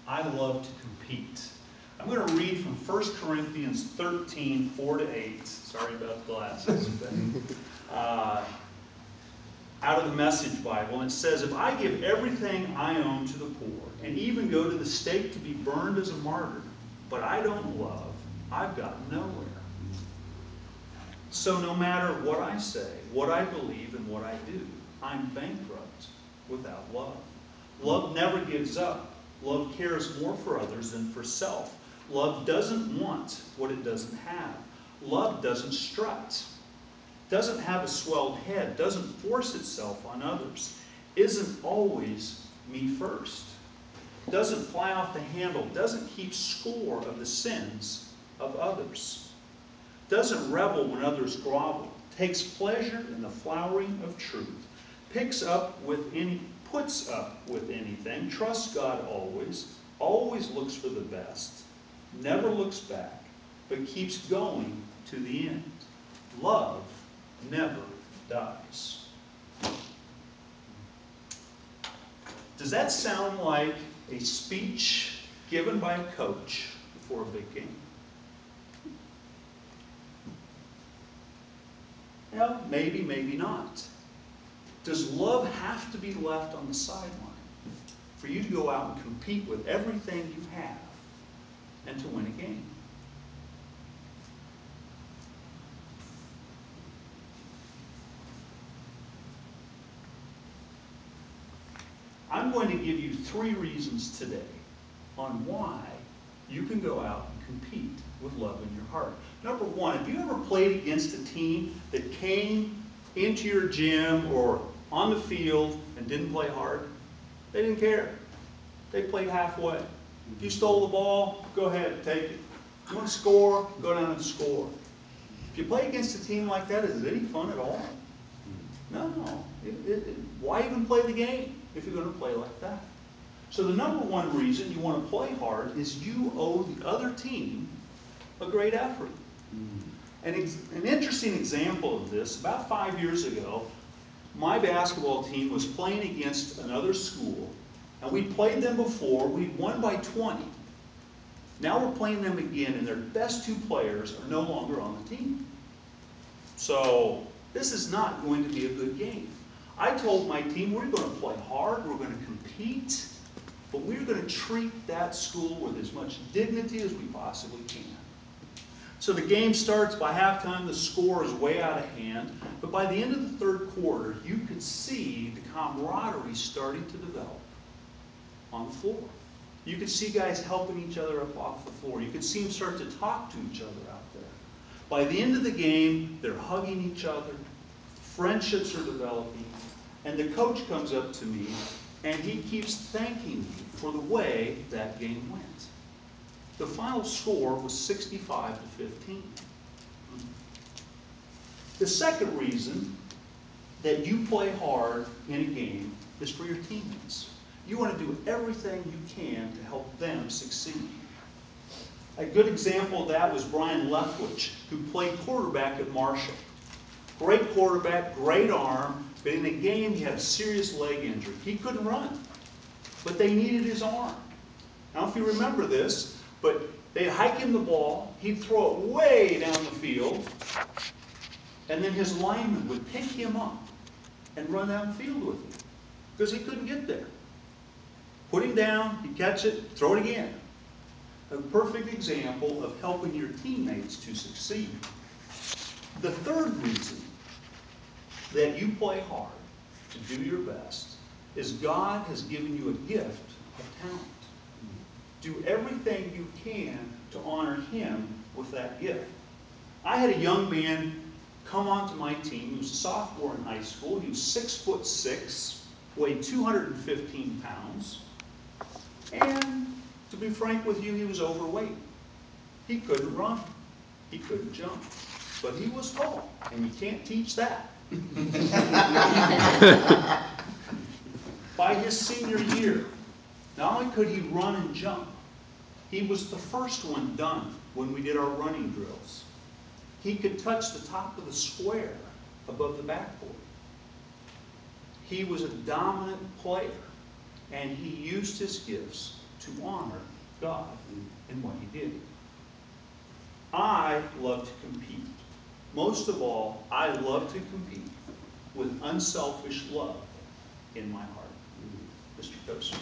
I love to compete. I'm going to read from 1 Corinthians 13, 4-8. Sorry about the glasses. Out of the Message Bible, and it says, if I give everything I own to the poor, and even go to the stake to be burned as a martyr, but I don't love, I've got nowhere. So no matter what I say, what I believe, and what I do, I'm bankrupt without love. Love never gives up. Love cares more for others than for self. Love doesn't want what it doesn't have. Love doesn't strut, doesn't have a swelled head, doesn't force itself on others, isn't always me first, doesn't fly off the handle, doesn't keep score of the sins of others, doesn't revel when others grovel, takes pleasure in the flowering of truth, puts up with anything, trusts God always looks for the best, never looks back, but keeps going to the end. Love never dies. Does that sound like a speech given by a coach before a big game? Well, maybe, maybe not. Does love have to be left on the sideline for you to go out and compete with everything you have and to win a game? I'm going to give you 3 reasons today on why you can go out and compete with love in your heart. Number 1, have you ever played against a team that came into your gym or on the field and didn't play hard? They didn't care. They played halfway. If you stole the ball, go ahead, take it. You want to score, go down and score. If you play against a team like that, is it any fun at all? No. Why even play the game if you're going to play like that? So the number 1 reason you want to play hard is you owe the other team a great effort. An interesting example of this, about 5 years ago, my basketball team was playing against another school, and we'd played them before. We'd won by 20. Now we're playing them again, and their best 2 players are no longer on the team. So this is not going to be a good game. I told my team, we're going to play hard, we're going to compete, but we're going to treat that school with as much dignity as we possibly can. So the game starts. By halftime, the score is way out of hand, but by the end of the 3rd quarter, you could see the camaraderie starting to develop on the floor. You could see guys helping each other up off the floor. You could see them start to talk to each other out there. By the end of the game, they're hugging each other, friendships are developing, and the coach comes up to me and he keeps thanking me for the way that game went. The final score was 65-15. The second reason that you play hard in a game is for your teammates. You want to do everything you can to help them succeed. A good example of that was Brian Leftwich, who played quarterback at Marshall. Great quarterback, great arm, but in a game he had a serious leg injury. He couldn't run, but they needed his arm. I don't know if you remember this, but they'd hike him the ball, he'd throw it way down the field, and then his lineman would pick him up and run down the field with him because he couldn't get there. Put him down, he'd catch it, throw it again. A perfect example of helping your teammates to succeed. The third reason that you play hard to do your best is God has given you a gift of talent. Do everything you can to honor Him with that gift. I had a young man come onto my team. He was a sophomore in high school. He was 6'6", weighed 215 pounds. And to be frank with you, he was overweight. He couldn't run. He couldn't jump. But he was tall, and you can't teach that. By his senior year, not only could he run and jump, he was the first one done when we did our running drills. He could touch the top of the square above the backboard. He was a dominant player, and he used his gifts to honor God in what he did. I love to compete. Most of all, I love to compete with unselfish love in my heart. Mr. Coates.